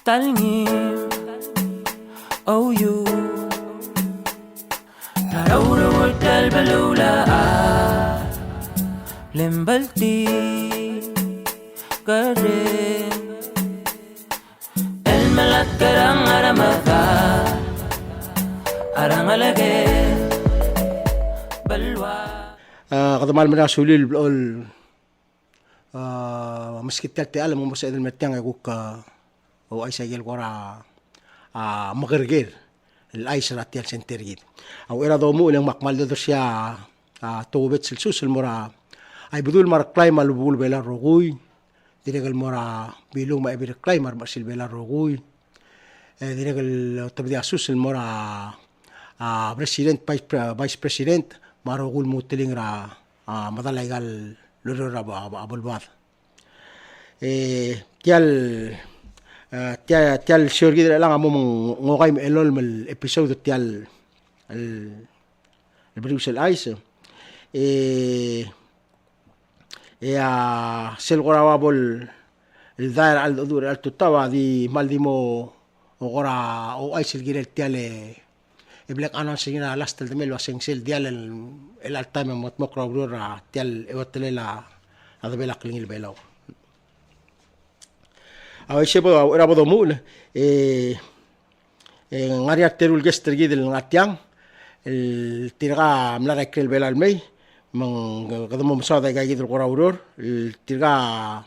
Stalingim, oh you Narawra wadal balula Limbalti Karin El malak karang aramaka Arang alage Balwa Katamal mana sulil ol meski tiada alam membuat itu metiang aku ke o ay sagel kora magerger el ay saratial center gid aw era domo yang makmal do siya tobet silsus el mora ay budul mar climb al bul bela roguy diregal mora bilung ma ebir climb mar sil bela roguy diregal tabdi asus el mora president vice president marogul muteling ra madalaigal lurura abulbat tial sure gid lang amo ngokay elol mal episode tial el Berius el ice sel gorawabol el dair al dur al tutawa di maldimo ogora o ice el girel tial black announcing na last del melo sel dial el altame mot mokra brura tial ewotelela adabela klingil belo aw sebo era bodo mul ngari terul gester gidel ngatiang el tirga mlara krel bela almei mang kadamo masada ga gidel qora uror el tirga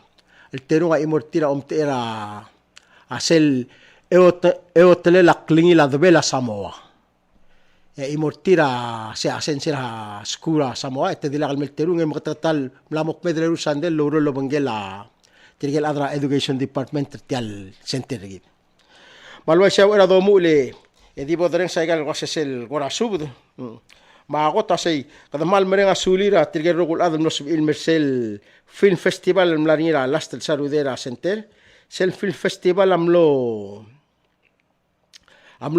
el terunga imortira omtera asel ewotelela klingil adabela Samoa imortira se asensera skura Samoa te dilagal melterung em katatal mlamok medreru sandel loro lo bangela tirgel adra education department tial center gid malwa siya era do mule edibo dren saigal wasesel gora subud ma gota sei kada mal merenga sulira tirgel rogul adam no il mersel film festival mlarinira last sarudera center sel film festival amlo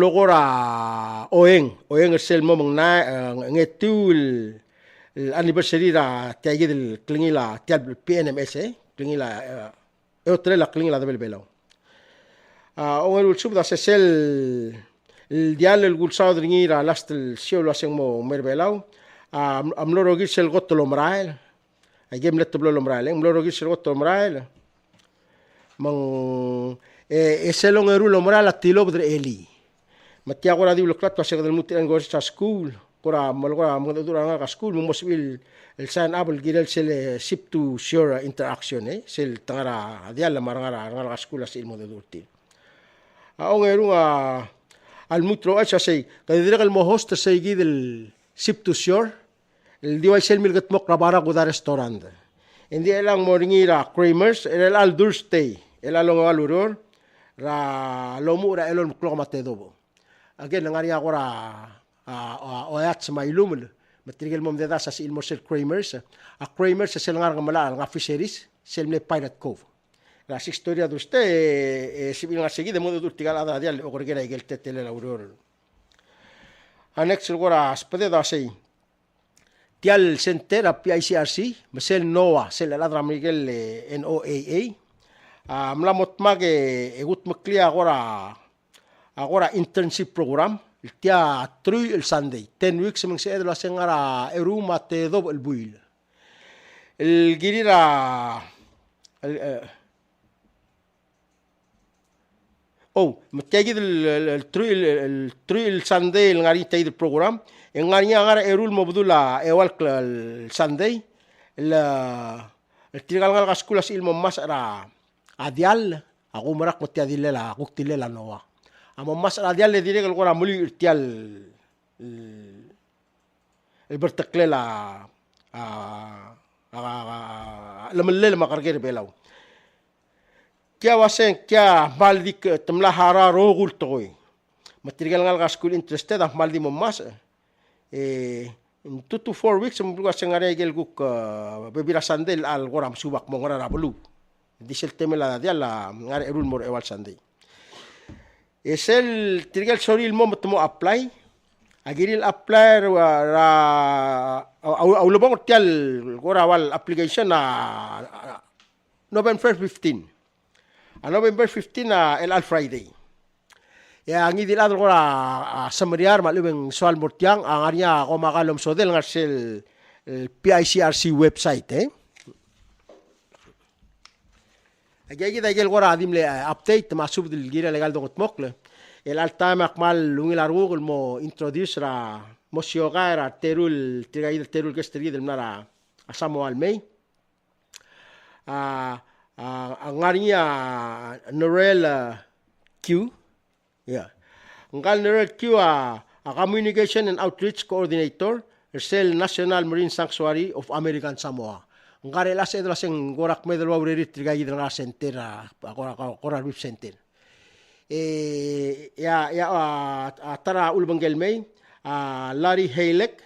gora oeng sel momong na ngetul anniversary ra tiagid el klingila tial PNMS klingila eotrela klingila del belo ongel subda sel el dial el gulsao dringira last el siolo asemo merbelau amlo rogis el gotolo mrael agem letblo lomrael amlo rogis el gotolo mrael mang eselong erulo moral atilo bedre eli matia agora di lo clato aseg del mutian gorsa school gora malgora modura nga school mo mosbil el sign up el girel sel ship to shore interaction sel tangara dia la marangara nga school as ilmo de durti aong erunga al mutro acha sei kadira el mo host sei gidel ship to shore el diwa sel milgat mok rabara goda restaurant indi elang moringira Kramers el al durstay el along aluror ra lomura elon klomate dobo again ngari agora oyats mailumul matrigel mom de das il mosel Kramers sel ngar ngamala nga fisheries sel ne pirate cove la historia de usted sibil nga seguide modo durtigal ada dial o gorgera igel tetele la auror annex gora spede da sei tial center a PICRC mesel NOAA sel ladra Miguel NOAA mlamot mage egut maklia agora internship program el tia trui el Sunday 10 weeks meng se edlo sengara eruma te dob el buil el girira mategi el trui el Sunday el ngari te el program en ngari agara erul mobdula ewal el Sunday el tirgal ngal gaskulas ilmo mas ara adial aku merak mati adilela guktilela noa amo mas adial le dire gora muli irtial el bertaklela lemel makarger belau kia wasen kia maldik temlahara rogul toy material ngal gaskul interested ah maldi mas 2 to 4 weeks mbluga sengare gel guk bebira sandel al goram subak mongora rabulu disel temela dia la ngare erul mor ewal sandei esel tirgal soril mo mo apply agiril apply ra au lobong tial gora wal application na November 15 November 15 el Friday. Ya ngi dilad ko samariar malubeng soal murtiang ang arya ko makalom sodel ngasel PICRC website Agagi dagel ko adim le update masub dil gira legal dongot mokle el altama akmal lungil arugul mo introduce ra mo siogara terul terul kestri del nara Samoa almei ang arya NERELLE Q Ngal NERELLE Q a Communication and Outreach Coordinator Sel National Marine Sanctuary of American Samoa. Ngare las edras en gorak medel wawrerit trigay dra center korar web center. Tara ulbangel may Larry HALECK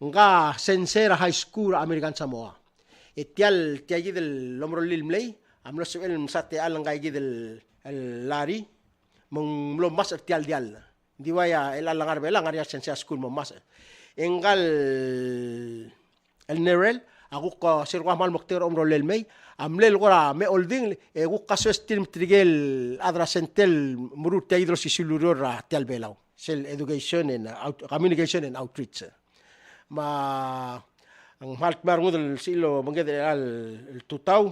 nga Sensera High School American Samoa. Etial tiagi del lomro lilmlay amlo sebel msate alang gay del Larry mong mlo mas tial dial diwaya el alangar belang area sensia school mo mas engal el NERELLE aku ko sirwa mal mokter omro lelmay amlel gora me olding egu kaso stream trigel adra sentel murut taidro sisulurora tial belau sel education and communication and outreach ma ang halt marmudel silo mangede al tutau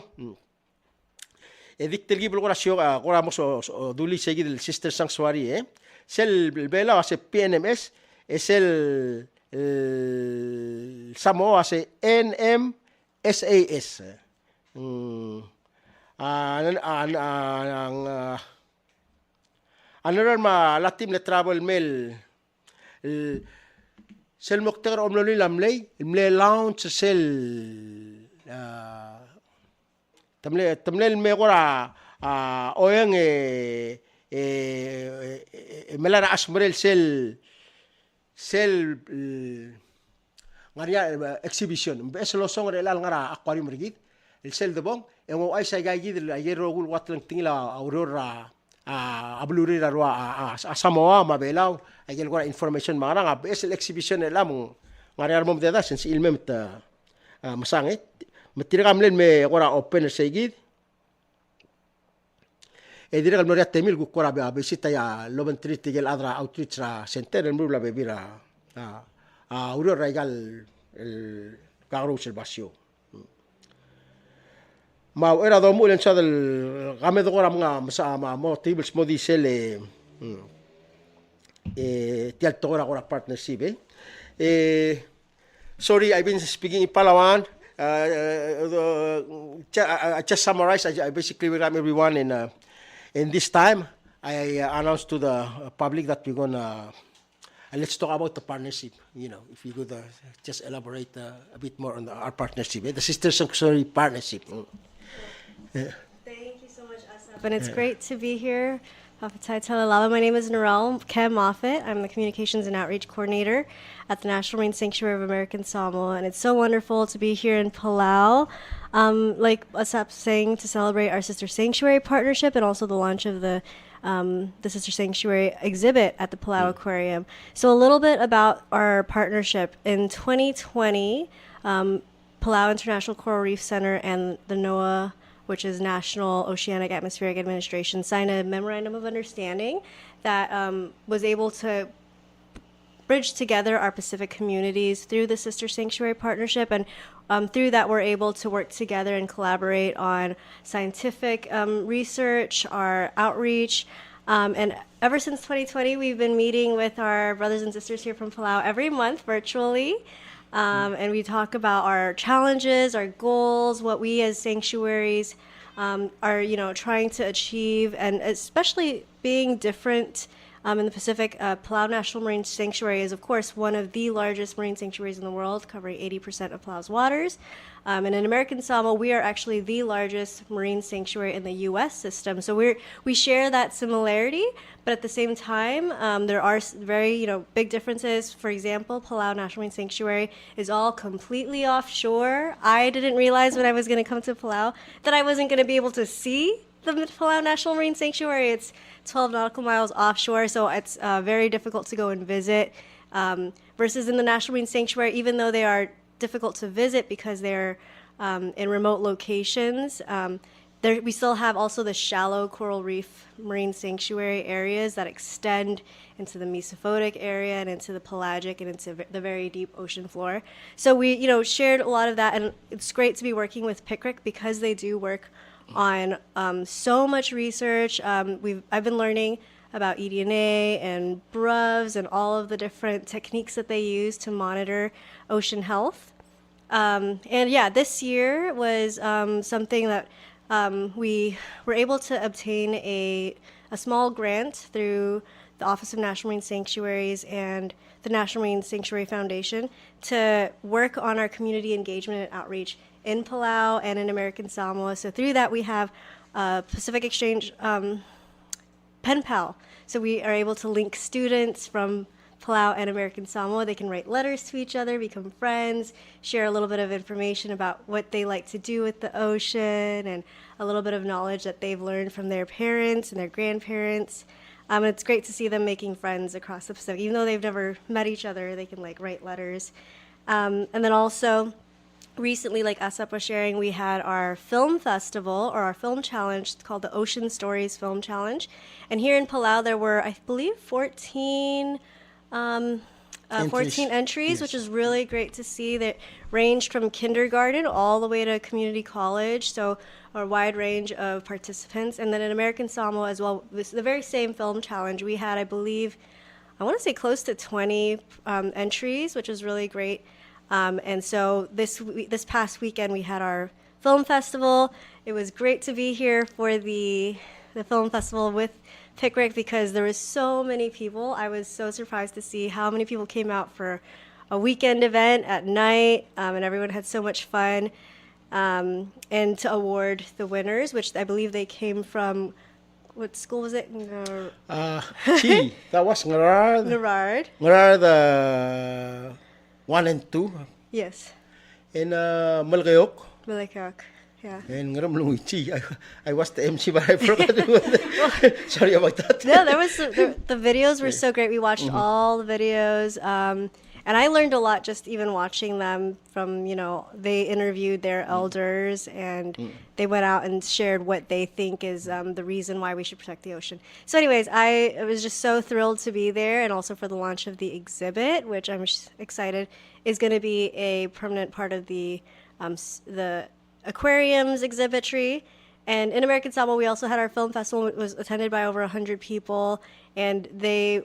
Edik tergi belum kora moso duli segi del Sister Sanctuary sel bela ase PNMS el Samoa ase NMSAS Aneran ma latim le travel mail sel mokter omloli lamley mle launch sel tamle me gora oyang melara asmrel sel ngaria exhibition beslo song relal ngara Aquarium rigid el sel de bong en ay sa gayid el ayero gul watlang tingla aurora ablurira roa Samoa mabelau ayel gora information mangara besel exhibition elam ngaria mom deda sen ilmem ta masangit Matiragam len me gora open segid. Diragam noria temil gukora be abisita ya loben triti gel adra outreach ra center en bula bebira. Aurora igual el carro observación. Ma era do mulen sa del game do gora mga masama mo tables mo disele tial tora gora partnership sorry I've been speaking in Palawan. I just summarize. I basically welcome everyone, and this time I announced to the public that we're gonna let's talk about the partnership. You know, if you could just elaborate a bit more on our partnership, the Sister Sanctuary partnership. Thank you so much, Asaf, and it's great to be here. My name is NERELLE QUE MOFFIT. I'm the Communications and Outreach Coordinator at the National Marine Sanctuary of American Samoa, and it's so wonderful to be here in Palau, like Asaf saying, to celebrate our Sister Sanctuary partnership and also the launch of the Sister Sanctuary exhibit at the Palau Aquarium. So a little bit about our partnership. In 2020, Palau International Coral Reef Center and the NOAA, which is National Oceanic Atmospheric Administration, signed a memorandum of understanding that was able to bridge together our Pacific communities through the Sister Sanctuary partnership, and through that we're able to work together and collaborate on scientific research, our outreach, and ever since 2020 we've been meeting with our brothers and sisters here from Palau every month virtually. And we talk about our challenges, our goals, what we as sanctuaries are, trying to achieve, and especially being different in the Pacific. Palau National Marine Sanctuary is, of course, one of the largest marine sanctuaries in the world, covering 80% of Palau's waters. And in American Samoa, we are actually the largest marine sanctuary in the U.S. system. So we share that similarity, but at the same time, there are very big differences. For example, Palau National Marine Sanctuary is all completely offshore. I didn't realize when I was going to come to Palau that I wasn't going to be able to see the Palau National Marine Sanctuary. It's 12 nautical miles offshore, so it's very difficult to go and visit. Versus in the National Marine Sanctuary, even though they are difficult to visit because they're in remote locations, there, we still have also the shallow coral reef marine sanctuary areas that extend into the mesophotic area and into the pelagic and into the very deep ocean floor. So we, shared a lot of that, and it's great to be working with PICRIC because they do work on so much research. I've been learning about eDNA and BRUVs and all of the different techniques that they use to monitor ocean health. And yeah, this year was something that we were able to obtain a small grant through the Office of National Marine Sanctuaries and the National Marine Sanctuary Foundation to work on our community engagement and outreach in Palau and in American Samoa. So through that, we have Pacific Exchange Pen Pal. So we are able to link students from Palau and American Samoa. They can write letters to each other, become friends, share a little bit of information about what they like to do with the ocean, and a little bit of knowledge that they've learned from their parents and their grandparents. It's great to see them making friends across the Pacific. Even though they've never met each other, they can write letters. And then also, recently, like Asap was sharing, we had our film festival, or our film challenge. It's called the Ocean Stories Film Challenge. And here in Palau, there were, I believe, 14 entries, Yes. which is really great to see, that ranged from kindergarten all the way to community college, so a wide range of participants. And then in American Samoa as well, the very same film challenge, we had, I believe, I want to say close to 20 entries, which was really great. And so this past weekend we had our film festival. It was great to be here for the film festival with PICRIC because there was so many people. I was so surprised to see how many people came out for a weekend event at night, and everyone had so much fun. And to award the winners, which I believe they came from, what school was it? Chi, that was Nerard. Ngarad 1 and 2. Yes. In Malgayok. Malakak. Yeah. And Chi. I was the MC, but I forgot. Sorry about that. No, there was the videos were so great. We watched all the videos, and I learned a lot just even watching them. From they interviewed their elders, and they went out and shared what they think is the reason why we should protect the ocean. So, anyways, I was just so thrilled to be there, and also for the launch of the exhibit, which I'm excited is going to be a permanent part of the Aquarium's exhibitry. And in American Samoa, we also had our film festival. It was attended by over 100 people. And they,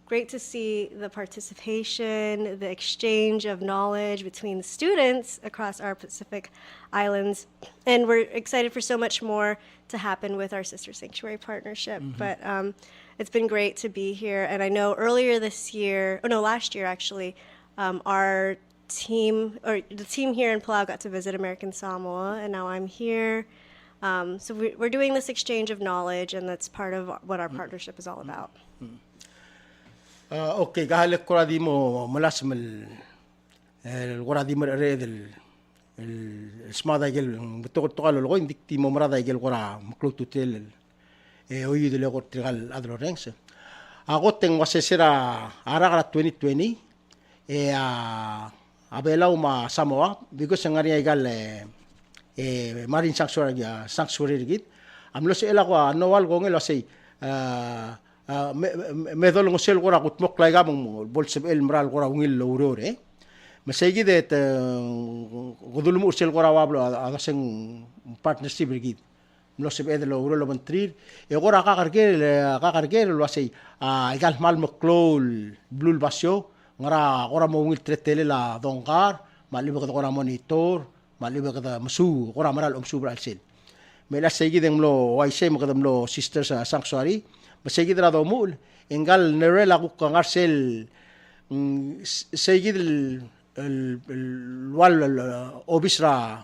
great to see the participation, the exchange of knowledge between the students across our Pacific islands. And we're excited for so much more to happen with our Sister Sanctuary partnership. But it's been great to be here. And I know last year actually, our team, or the team here in Palau, got to visit American Samoa, and now I'm here. So we're doing this exchange of knowledge, and that's part of what our partnership is all about. Okay, HALECK kuradi mo malas mal kuradi mo red el smada gel betul tokalo lo indik ti mo marada gel kura maklututel oyu de lo trigal adro rengs. Agoteng wasesera ara 2020 abelau ma Samoa because ngari igal marine sanctuary git amlo se ela ko annual gong elo sei medol ngosel gora kutmok lay gamong bolseb el mral gora ungil lorore masegi det gudul mo sel gora wablo adaseng partnership git mlo se edel loro lo bantrir gora kakargel lo sei igal mal moklol blul basyo ngara gora mo ungil tretele la dongar malibe ko gora monitor malibe kada masu gora maral subra sel mela segi demlo waise mo kadamlo sisters sanctuary masegi dra do mul engal NERELLE ku kangarsel segi el wal obisra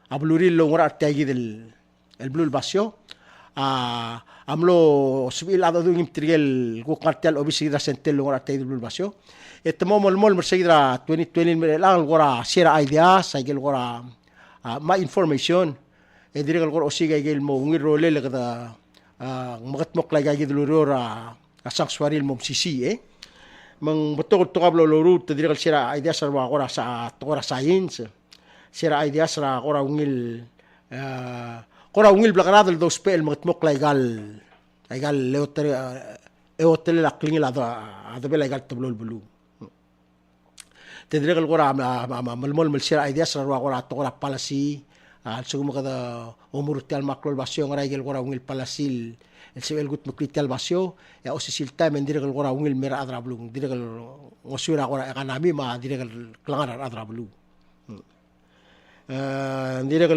abluril lo ngora tagi el blul basyo amlo subil ado dum trigel ku kartel obisi dra sentel lo ngora tagi el blul basyo etmo mol masegi dra 2020 lang gora share ideas agel gora ma information dirgal gora osiga gel mo ngiro le kada magatmok lagi dulurora sanctuary mo sisi mang betul kablo lorut dirgal share ideas ra gora sa science share ideas ra gora ungil Kora ungil blakanadal dos pel magtmok la igal leotere la klingila ada bela igal tablol bulu. Tendría que gora malmol melshira ideas ra gora to gora palasi al segumo kada umur tial maklol basyo ngara igel gora ungil palasil el sebel gut mukrital basyo ya osisilta mendire que gora ungil mera adra bulu dire que ngosura gora ekanami ma dire que klangara adra bulu. Dire que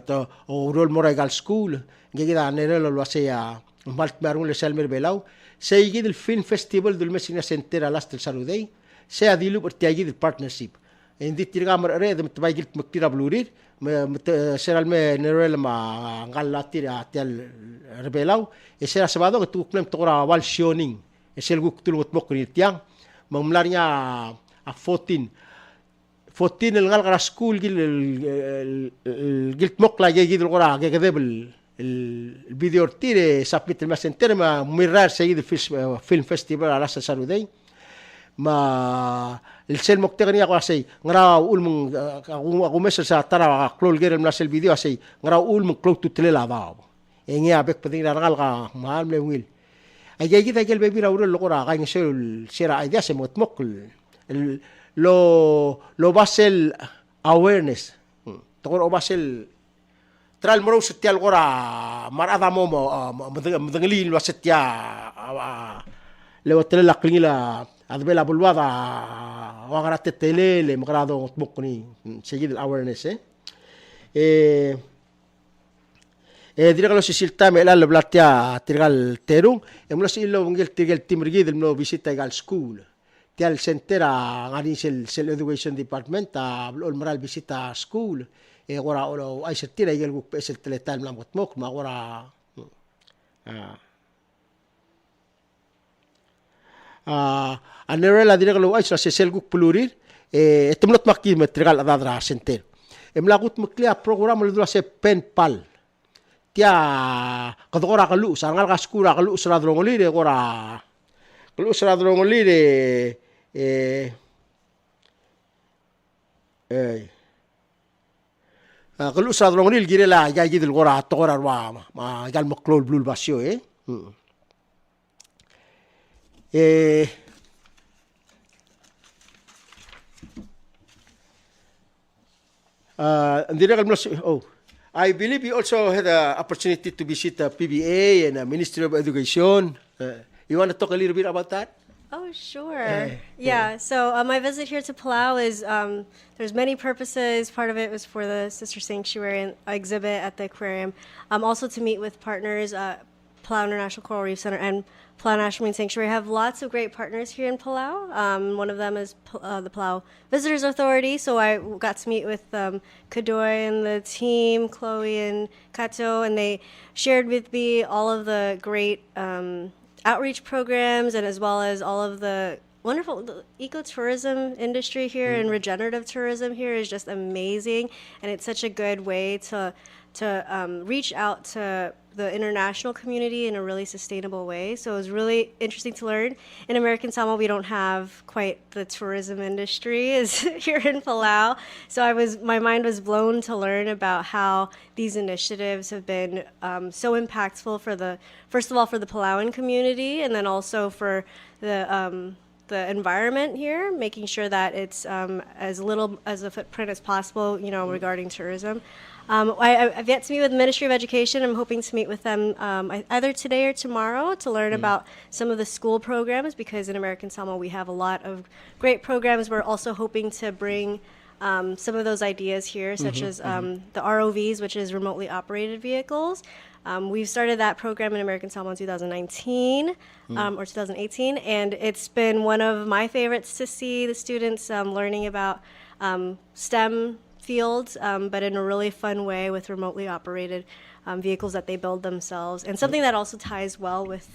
to urol mora igal school ngida nerello lo asea malt marun le selmer belau seigi del film festival del mesina sentera last el saludei sea dilu pertiagi del partnership indi tirgamar re de mtbay gilt maktira blurir seral me nerel ma ngallati atial rebelau e sera sabado que tu klem tora wal shoning e sel guk tul mokri tiang mamlarnya a 14 el ngal school gilt mokla gi del gora ge gedebel الفيديو تيري سابيت المسنتر ما مرار سيد فيلم فيستيفال على اساس سارودي ما السيل مكتغني اقوا سي غرا اول من اقو مسا سا ترى كلول غير الناس الفيديو سي غرا اول من كلو تتللا ضاب اني ابك بدين رغلغا ما ملويل اجي جي تاجل بيبي راور لغرا غاين سيل السيرا ايديا سي متمقل لو باسل awareness تقول باسل tral moro setia gora marada momo mdengelin wa setia le hotel la klingila adbela bulwada wa garate tele le mgrado tmokni seguir el awareness dire que los silta me la blatia tirgal terung emlo silo ngel tirgal timrigi del no visita gal school tial sentera ngani sel education department ol moral visita school gora olo ay setira igel guk pesel teletal mlam mok ma gora anerela dire que lo ay sel guk plurir etemnot makki metrigal adadra center emla gut mklia program lo se pen pal tia kadora kalu sangal gaskura kalu sra drongolire gora kalu sra drongolire قالوا صادروني الجيري لا جاي جيد الغرة تغرى روا ما قال مقلول بلول باسيو I believe you also had an opportunity to visit a PBA and a Ministry of Education. You want to talk a little bit about that? Oh, sure. Yeah. So my visit here to Palau is there's many purposes. Part of it was for the Sister Sanctuary exhibit at the aquarium. Also to meet with partners, Palau International Coral Reef Center and Palau National Marine Sanctuary have lots of great partners here in Palau. One of them is the Palau Visitors Authority. So I got to meet with Kadoy and the team, Chloe and Kato, and they shared with me all of the great outreach programs and as well as all of the wonderful ecotourism industry here and regenerative tourism here is just amazing, and it's such a good way to reach out to the international community in a really sustainable way. So it was really interesting to learn. In American Samoa, we don't have quite the tourism industry as here in Palau. So my mind was blown to learn about how these initiatives have been so impactful first of all for the Palauan community, and then also for the environment here, making sure that it's as little as a footprint as possible, regarding tourism. I've yet to meet with the Ministry of Education. I'm hoping to meet with them either today or tomorrow to learn about some of the school programs, because in American Samoa we have a lot of great programs. We're also hoping to bring some of those ideas here, such as the ROVs, which is remotely operated vehicles. We've started that program in American Samoa in 2019 or 2018, and it's been one of my favorites to see the students learning about STEM fields, but in a really fun way with remotely operated vehicles that they build themselves. And something that also ties well with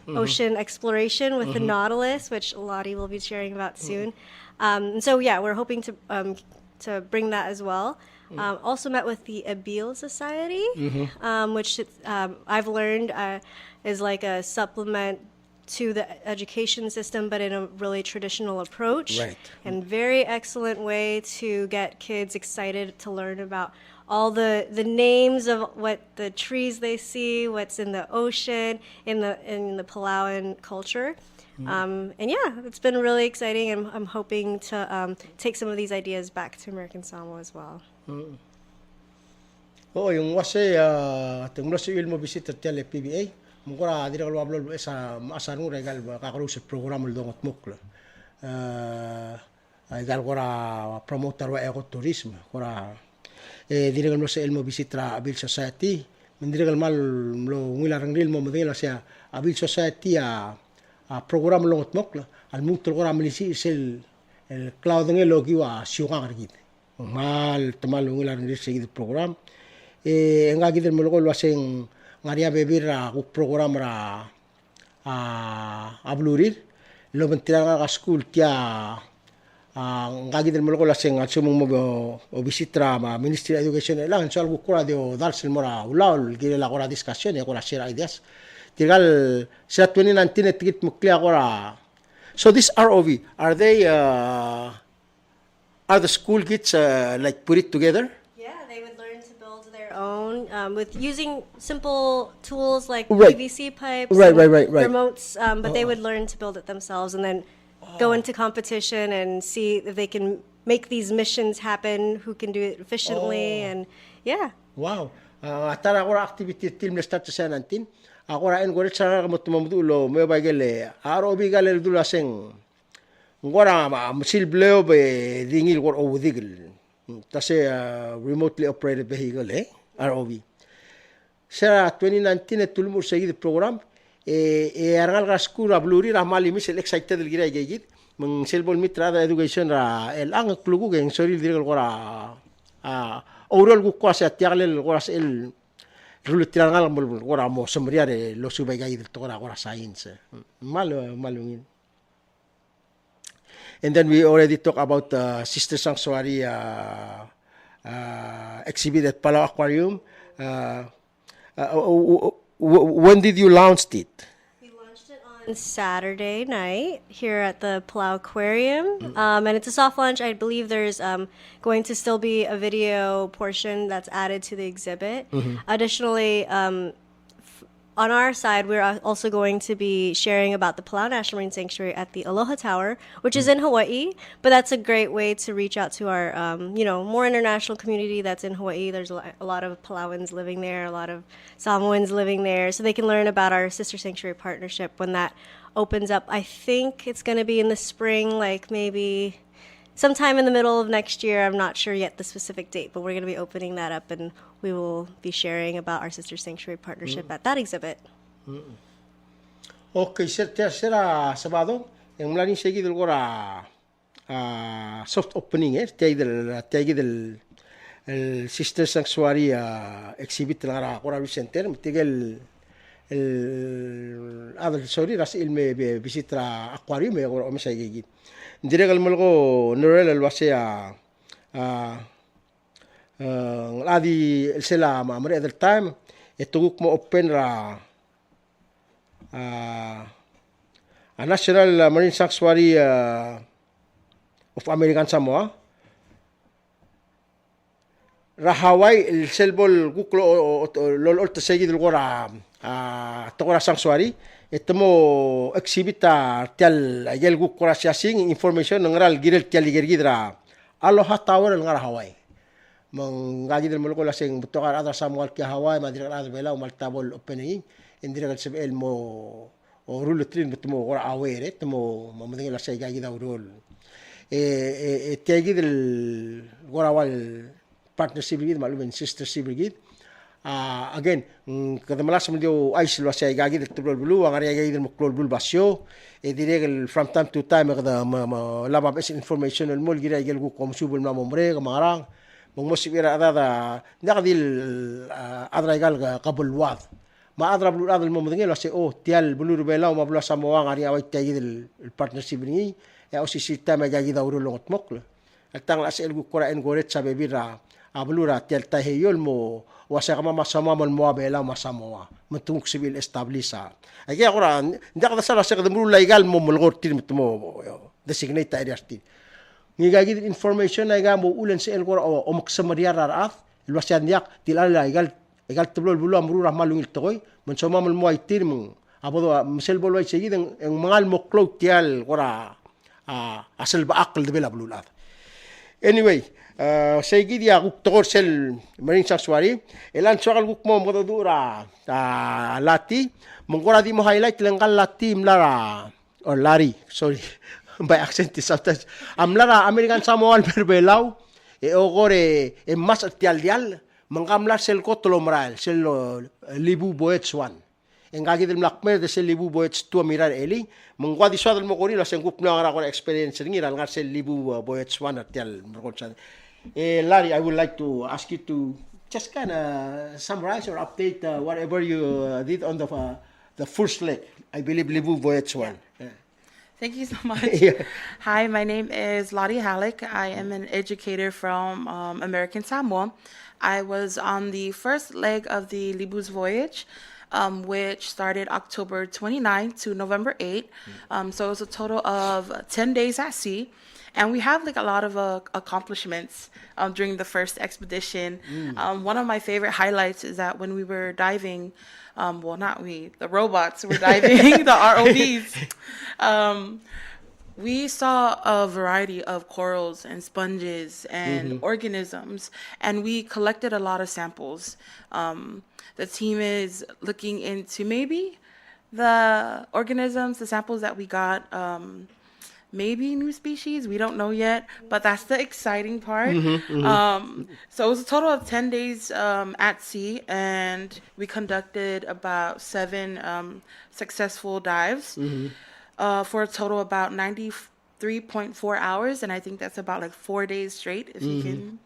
ocean exploration with the Nautilus, which Lottie will be sharing about soon. And so, yeah, we're hoping to bring that as well. Also met with the Abil Society, which I've learned is like a supplement to the education system, but in a really traditional approach. Right. And very excellent way to get kids excited to learn about all the names of what the trees they see, what's in the ocean, in the Palauan culture. And yeah, it's been really exciting, and I'm hoping to take some of these ideas back to American Samoa as well. Oo, yung wase, tinglo si ilmo bisita tele PBA, mungkora diri kalau ablo sa maasaru regal kakaro sa program lo ngot mukla. Regal kora promoter wa ekoturismo, kora diri kalau sa ilmo bisita abil society, mendiri kalau mal lo ngilarang ril mo modela sa abil society program lo ngot mukla, al muktul kora milisi sel el cloud ngelo giwa siuka kargit. Mal temal ngilarang ril sa program. Nga gidel mo lo waseng ngaria bebir ku program ra ablurir lo mentira ka school tia nga gidel mo lo waseng atsumong mo obisitra ma Ministry of Education lang so algo kura dio dalsel mora ulaul gile la kora discussion e kora share ideas tigal sa 2019 etikit mo clear kora. So this ROV, are they are the school kids like put it together? Own with using simple tools like Right. PVC pipes, Right. remotes, but they would learn to build it themselves and then go into competition and see if they can make these missions happen, who can do it efficiently, and yeah. Wow. Atara akora activity team na start sa 19. Akora en gore sa mo tumamdulo may bagele ROV galer dulaseng ngora silbleo be dingil gor odigil. Tase remotely operated vehicle ROV. Sa 2019 tulmur sa gid program arangal raskura bluri ramali misel excited el gira gid mang selbol mitra da education ra el ang klugu geng soril dirgal gora overall gu kwasa tiarlel gora el rulo tirangal mol gora mo somriare lo subay gid to gora science malungin. And then we already talk about Sister Sanctuary exhibit at Palau Aquarium. When did you launch it? We launched it on Saturday night here at the Palau Aquarium, and it's a soft launch. I believe there's going to still be a video portion that's added to the exhibit. Additionally, on our side, we're also going to be sharing about the Palau National Marine Sanctuary at the Aloha Tower, which is in Hawaii. But that's a great way to reach out to our, more international community that's in Hawaii. There's a lot of Palauans living there, a lot of Samoans living there, so they can learn about our Sister Sanctuary partnership when that opens up. I think it's going to be in the spring, like maybe sometime in the middle of next year. I'm not sure yet the specific date, but we're going to be opening that up, and we will be sharing about our Sister Sanctuary partnership at that exhibit. Okay, sera Sabado, yang mulai seguido agora soft opening tiagi del el Sister Sanctuary exhibit na agora Center, tigal el adal sorry ras ilme visita Aquarium agora o mesayigi. Diregal malgo NERELLE wasea ngadi sela ma at the time etuguk mo open ra a National Marine Sanctuary of American Samoa ra Hawaii el selbol guklo lol tsegi dul gora tokora sanctuary etmo exhibita tial agel gukora siasing information ngral girel tial gergidra Aloha Tower ngara Hawaii mangagi del mulko lasing butokar ada Samuel ki Hawaii madira ada bela maltabol opening indira sel mo o rule trin betmo gora awere tmo mamading la say gagi da rule tiagi del gora wal partnership gid malumen sister brigade again kada malas mo dio ice lo say gagi del tubol bulu ang ari gagi del moklol bul basyo direk from time to time kada laba bes information el mol gira gel gu komsubul na momre kamarang mong mosibira ada nakadil adraigal kabul wad ma adra bulu adal momdengel wase tial bulu bela ma bulu Samoa ngari awai tagi del partnership ni ya osi sistema gagi da urulongot mokla altang asel gu kora en goret sabe bira abulura tial taheyol mo wasa kama masama mal mo bela masamoa mentung sibil establisa agi agora ndak da sala sekad bulu legal mo mulgor tin mo designate areas tin ngigagi information ay gamo ulen sa el gora o maksamaria rarat Ilwasian yak tilala igal teblo bulu amrura malungil toy mensoma mo aitir meng abodo mesel bolo ai segi en mangal mo cloud tial ora asal ba akal de bela bululat. Anyway, segi dia guk togor sel marine sanctuary elan soal guk mo dura lati mengora di mo highlight lengkal lati mlara or lari sorry by accent sometimes amlara American Samoa berbelau ogore mas tial dial mengamlar sel kotlo mral sel Lebuu Voyage 1 engagi del lakmer de sel Lebuu Voyage 2 mirar eli mengwadi soal mo gorila sengup na ngara experience ngira ngar sel Lebuu Voyage 1 tial merkonsa. Larry, I would like to ask you to just kind of summarize or update whatever you did on the first leg. I believe Lebuu Voyage 1. Yeah. Thank you so much. Yeah. Hi, my name is LOTTIE HALECK. I am an educator from American Samoa. I was on the first leg of the Lebuu's Voyage, which started October 29 to November 8. So it was a total of 10 days at sea. And we have like a lot of accomplishments during the first expedition. One of my favorite highlights is that when we were diving, well, not we, the robots were diving, the ROVs. We saw a variety of corals and sponges and organisms, and we collected a lot of samples. The team is looking into maybe the organisms, the samples that we got, maybe new species, we don't know yet, but that's the exciting part. So it was a total of 10 days at sea, and we conducted about 7 successful dives for a total about 93.4 hours, and I think that's about like 4 days straight, if you can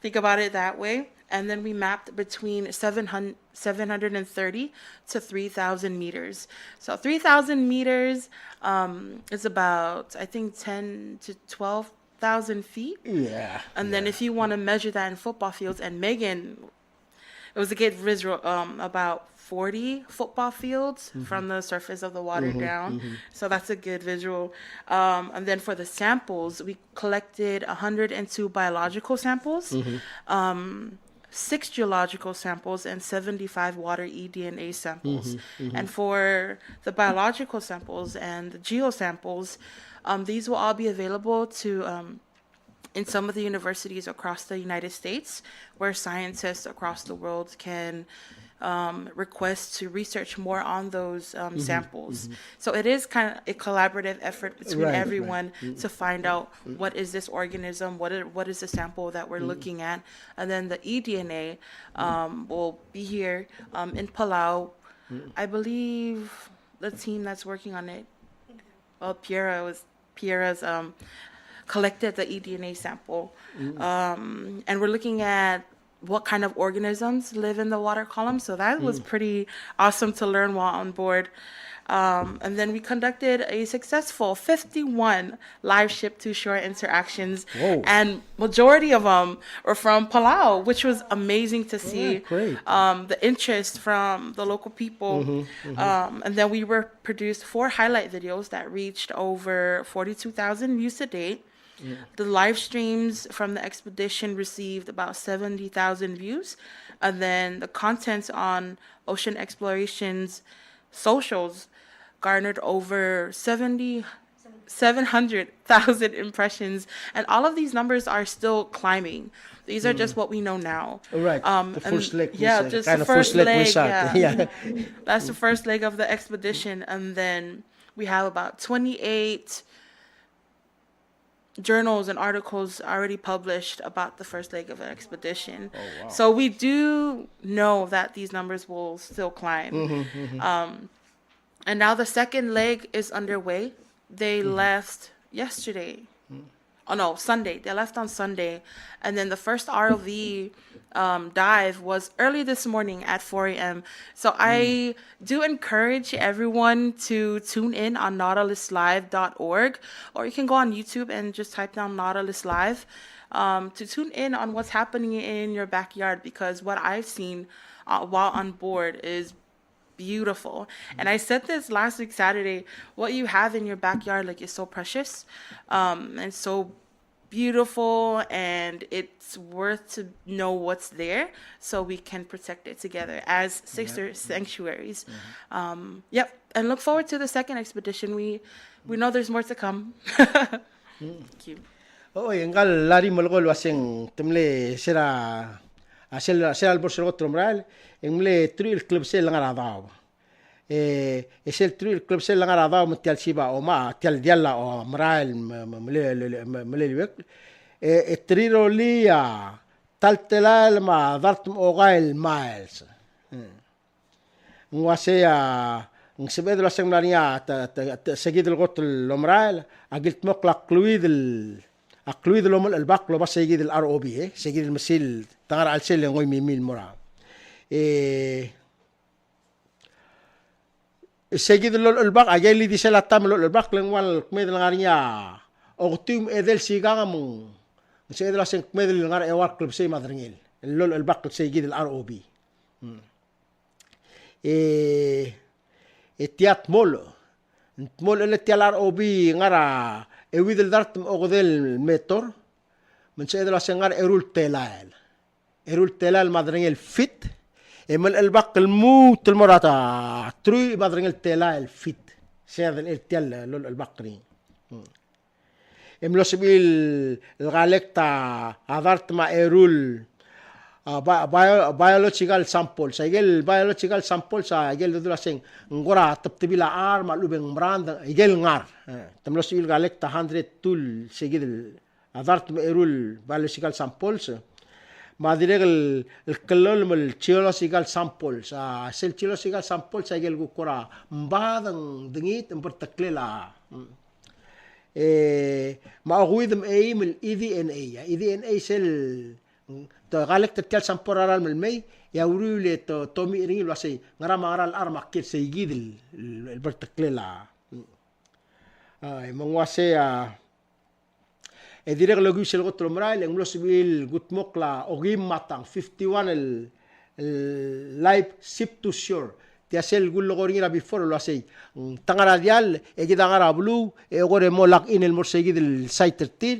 think about it that way. And then we mapped between 730 to 3,000 meters. So 3,000 meters is about, I think, 10 to 12,000 feet. Yeah. And then if you want to measure that in football fields, and Megan, it was a good visual, about 40 football fields from the surface of the water down. So that's a good visual. And then for the samples, we collected 102 biological samples, 6 geological samples, and 75 water eDNA samples. And for the biological samples and the geosamples, these will all be available to in some of the universities across the United States, where scientists across the world can request to research more on those samples. So it is kind of a collaborative effort between everyone to find out what is this organism, what is the sample that we're looking at, and then the eDNA will be here in Palau. I believe the team that's working on it, well, Piera's collected the eDNA sample, and we're looking at what kind of organisms live in the water column. So that was pretty awesome to learn while on board. And then we conducted a successful 51 live ship-to-shore interactions. Whoa. And majority of them were from Palau, which was amazing to see. Great. The interest from the local people. And then we produced 4 highlight videos that reached over 42,000 views to date. The live streams from the expedition received about 70,000 views. And then the contents on Ocean Exploration's socials garnered over 700,000 impressions. And all of these numbers are still climbing. These are just what we know now. Right. The first leg. Yeah, just the first leg. Yeah. That's the first leg of the expedition. And then we have about 28 journals and articles already published about the first leg of an expedition. Oh, wow. So we do know that these numbers will still climb. And now the second leg is underway. They left yesterday. Oh no, Sunday. They left on Sunday. And then the first ROV dive was early this morning at 4 a.m. So I do encourage everyone to tune in on nautiluslive.org, or you can go on YouTube and just type down Nautilus Live to tune in on what's happening in your backyard, because what I've seen while on board is beautiful. And I said this last week Saturday, what you have in your backyard like is so precious and so beautiful and it's worth to know what's there so we can protect it together as sister sanctuaries. Yep. And look forward to the second expedition. We know there's more to come. Thank you. Oh, engal lari malgol waseng temle sera sera al borsero tromral engle truil club sel ngaradaw. Es el truil club sel ngaradaw mtial siba o ma tial dialla o mrail mlelwek. Triro lia taltelal ma dartum ogail miles. Ngwasea نسبة الوسم لانيا سجيد الغط الأمرال أقلت مقلق قلويد الأم الباق لو بس سجيد الار او بي سجيد المسيل تغير على السيل اللي ميميل مرا سجيد الباق أجي لي دي سلا تام الباق لنوال كميد الغاريا أغتيم إذل سيجام سجيد الوسم كميد الغار إيوار كلب سي مدرنيل الباق سجيد الار او بي etiat mol ele tialar obi ngara ewidel dartum ogodel metor mense la sengar erul telal madrengel fit emel elbaq الموت المرata trui madrengel telal fit سيادن التل البقري emlo sibil الغالك تا adart ma erul biological sample sa igel biological sample sa igel dudula sing ngora taptibila ar malubeng brand igel ngar tamlo sil galek ta 100 tul sigil adart erul biological samples ma direg el kellol mal geological samples sel geological samples sa igel gukora mbadang dingit empertaklela ma aguidem mel EDNA sel galek tetel samporaral melmei ya urule to mi ringi lo sei ngara maral ar makir seigid el berteklela mangwase direk logu sel gotro mral englo sibil gutmokla ogim matang 51 el live ship to shore tiasel gullo goringira before lo sei tangara dial e gidangara blue e gore molak in el morsegid el site tir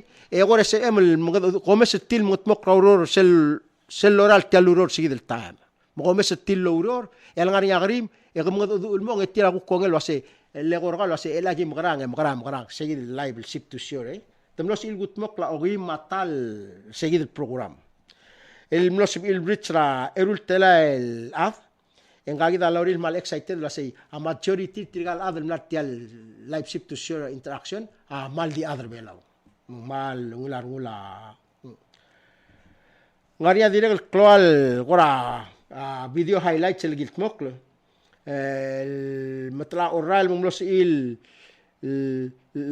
gore se emel gomes til mutmok auror sel oral taluror sigid el time gomes til auror el ngari agrim e gumod ul mo ngetira ku kongel wase le gorgal wase el agim grang sigid el live ship to shore temlos il gutmok la ogim matal sigid el program el mlos il richra erul tela el af engagida lauril mal excited wase a majority trigal adel natial live ship to shore interaction mal di other belau mal ngula ngaria direk el kloal gora video highlights el giltmoklo el matla oral mumlos il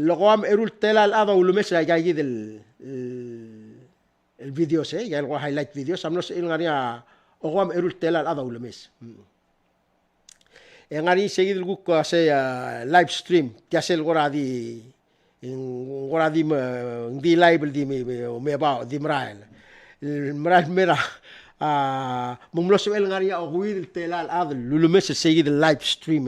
logoam erul tela al ada ulumes ya gid el video se ya el highlight videos amnos il ngaria ogam erul tela al ada ulumes ngari seguid el guk se live stream tiasel gora di di live di me ba di mrael mera mumlos el ngaria ogwil telal ad lulumes seguid el live stream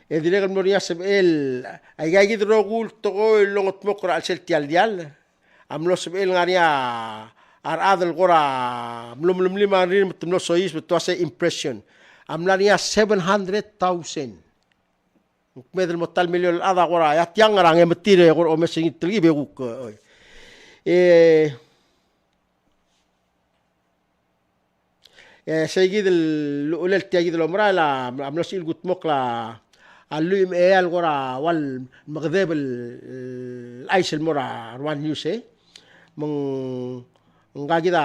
direk moria sebel ay gid rogul to longot mokra al sel tial dial amlos el ngaria ar adel gora mlum lima rin mtno sois betwase impression amlania 700,000 medel motal milyon ada gora ya tiang rang emetire gor o mesing tli beguk سيجيد الأولى تيجيد الأمراء لا عملوش يلقط مقلا اللي إيه الغرا والمغذب العيش المرا روان نيوسي من نجاجدا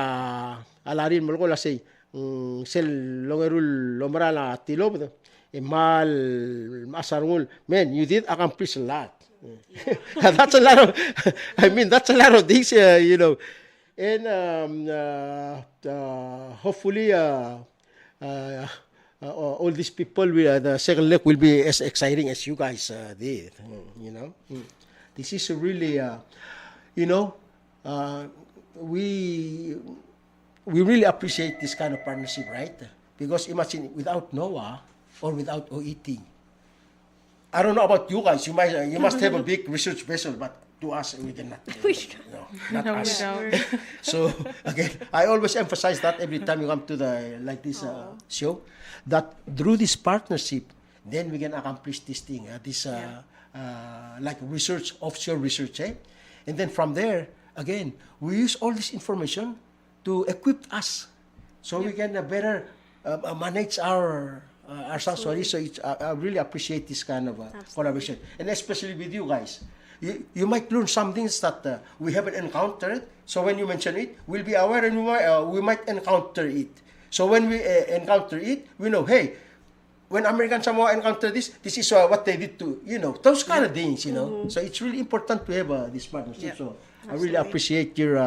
على رين ملقولا سي سل لونغرو الأمراء لا تيلوب مال masarul man you did accomplish a lot that's a lot of I mean that's a lot of things you know. And hopefully all these people will the second leg will be as exciting as you guys did. You know, this is really you know we really appreciate this kind of partnership, right? Because imagine without NOAA or without OET, I don't know about you guys. You must have a big research vessel, but to us we cannot. Not No, we us. don't. So again, I always emphasize that every time you come to the like this show, that through this partnership, then we can accomplish this thing. Like research, offshore research, and then from there, again, we use all this information to equip us, so we can better manage our sanctuary. So I really appreciate this kind of collaboration, and especially with you guys. You might learn some things that we haven't encountered. So when you mention it, we'll be aware, and we might encounter it. So when we encounter it, we know, hey, when American Samoa encounter this is what they did to, those kind of things, So it's really important to have this partnership. Yeah, So I really appreciate your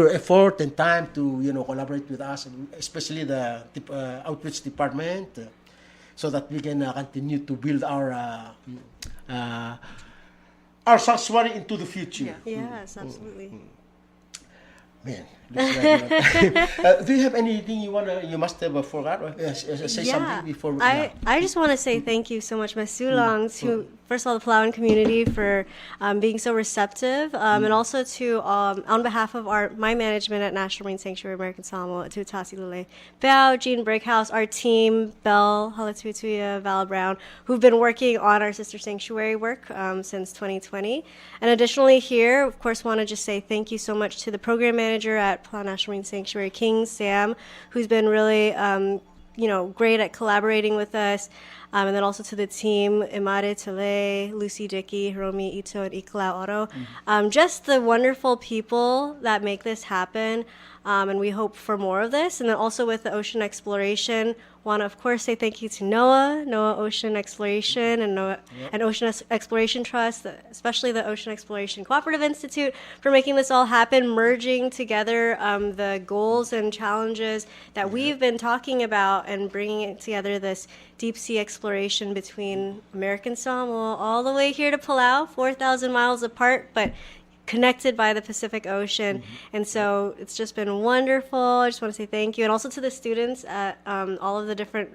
effort and time to, collaborate with us, especially the outreach department, so that we can continue to build our sanctuary into the future. Yes, absolutely. Man, looks like do you have anything you must have forgot? Say something before. I just want to say thank you so much, Masulang, to first of all the Palauan community for being so receptive, and also to on behalf of my management at National Marine Sanctuary American Samoa, to Tasi Lule, Bao, Jean Brickhouse, our team, Belle, Halatutuya, Val Brown, who've been working on our sister sanctuary work since 2020. And additionally here, of course, want to just say thank you so much to the program manager at Palau National Marine Sanctuary, King Sam, who's been really great at collaborating with us. And then also to the team, Imade Tele, Lucy Dickey, Hiromi Ito, and Ikla Oro. Just the wonderful people that make this happen. And we hope for more of this. And then also with the ocean exploration, want to, of course, say thank you to NOAA Ocean Exploration, and Ocean Exploration Trust, especially the Ocean Exploration Cooperative Institute, for making this all happen, merging together the goals and challenges that we've been talking about and bringing it together, this deep sea exploration between American Samoa all the way here to Palau, 4,000 miles apart, but connected by the Pacific Ocean. And so it's just been wonderful. I just want to say thank you. And also to the students at all of the different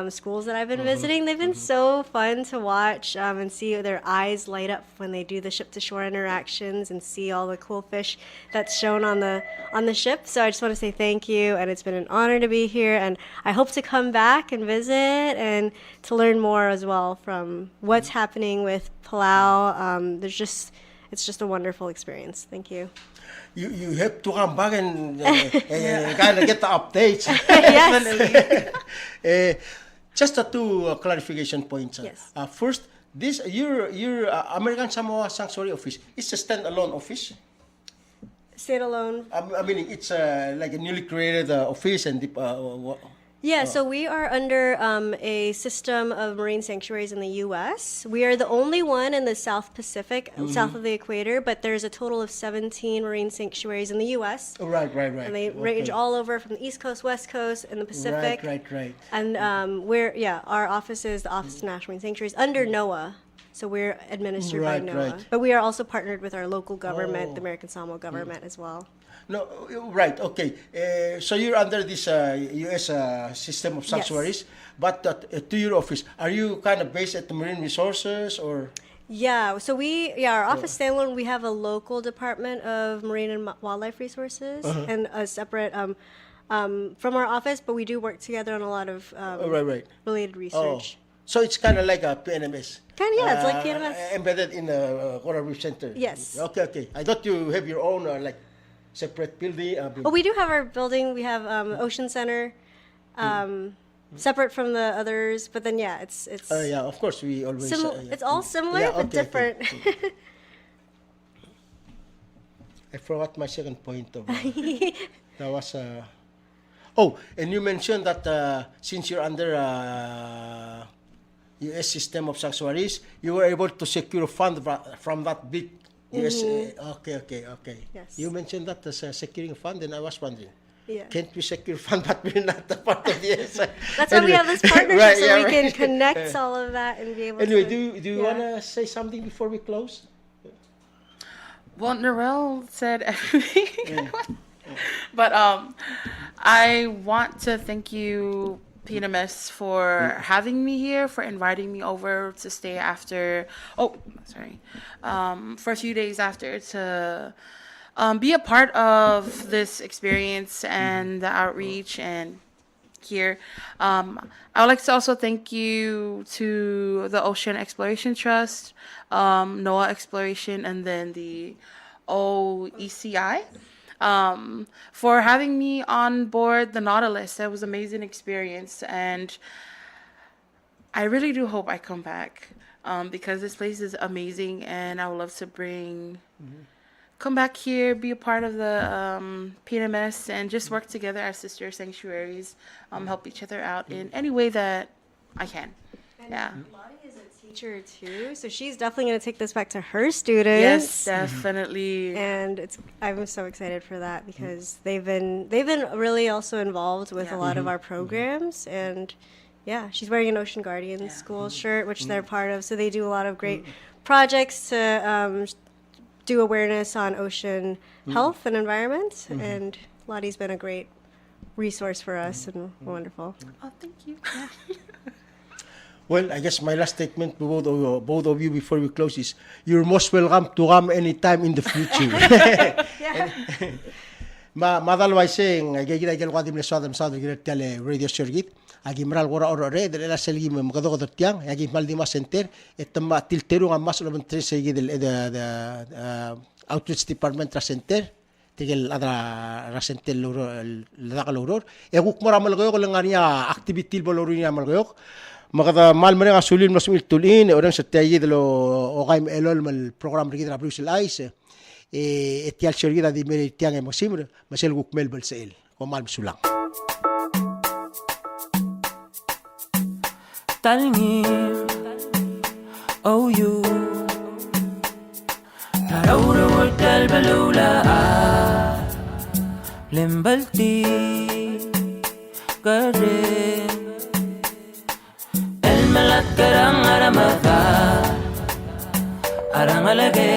schools that I've been visiting. They've been so fun to watch and see their eyes light up when they do the ship-to-shore interactions and see all the cool fish that's shown on the ship. So I just want to say thank you, and it's been an honor to be here. And I hope to come back and visit and to learn more as well from what's happening with Palau. It's just a wonderful experience. Thank you. You have to come back and kind of get the updates. Yes. Just two clarification points. Yes. First, your American Samoa Sanctuary Office is a standalone office. Standalone. I mean, it's like a newly created office, and Yeah, so we are under a system of marine sanctuaries in the U.S. We are the only one in the South Pacific, south of the equator, but there's a total of 17 marine sanctuaries in the U.S. Oh, right. And they range all over from the East Coast, West Coast, and the Pacific. Right. And our office is the Office of National Marine Sanctuaries under NOAA. So we're administered by NOAA. Right. But we are also partnered with our local government, the American Samoa government as well. No, right, okay. So you're under this U.S. System of sanctuaries, but to your office, are you kind of based at the Marine Resources or? Yeah, so our office standalone, we have a local department of marine and wildlife resources and a separate from our office, but we do work together on a lot of related research. So it's kind of like a PNMS. It's like PNMS. Embedded in the Coral Reef Center. Yes. Okay. I thought you have your own separate building. We do have our building. We have Ocean Center, separate from the others. But then, it's. Of course, we always. It's all similar, but different. Okay. I forgot my second point. That was. And you mentioned that since you're under U.S. system of sanctuaries, you were able to secure fund from that big. Yes. Okay. Yes. You mentioned that as securing a fund, and I was wondering, Yeah. can't we secure fund, but we're not a part of the ESI? That's why we have this partnership, so we can connect all of that and be able to. Anyway, do you want to say something before we close? Well, NERELLE said everything. But I want to thank you PNMS for having me here, for inviting me over to stay after. Oh, sorry. For a few days after to be a part of this experience and the outreach and here. I would like to also thank you to the Ocean Exploration Trust, NOAA Exploration, and then the OECI. For having me on board the Nautilus. That was an amazing experience, and I really do hope I come back because this place is amazing, and I would love to come back here, be a part of the PNMS, and just work together as sister sanctuaries, help each other out in any way that I can. And Lottie is a teacher too, so she's definitely going to take this back to her students. Yes, definitely. And I'm so excited for that because they've been really also involved with a lot of our programs. And yeah, she's wearing an Ocean Guardian school shirt, which they're part of. So they do a lot of great projects to do awareness on ocean health and environment. And Lottie's been a great resource for us and wonderful. Oh, thank you. Well, I guess my last statement to both of you before we close is you're most welcome to come anytime in the future. Madalway saying, I get a lot of the radio circuit. I give Maral Wara or Red, and I sell him Magado Tiang, I give Maldima Center, at the Tilteru and Muscle of Trace, the Outreach Department Center. Tigil adra rasentel ladakal uror e guk maramal goyok langania activity bolorunia mal goyok magada mal mare asulin masmil tulin orang setayi de lo ogaim elol mal program rigida Brussels Ice e etial sergida di meri tiang emosimre masel guk mel belsel ko mal sulang Talingi oh you Tarawra wordal balula Limbalti Garin El malat karang aramaka Arangalage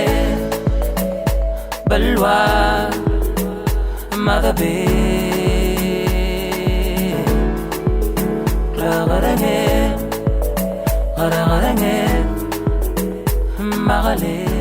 Balwa Magabe Klagarange Magarange Magale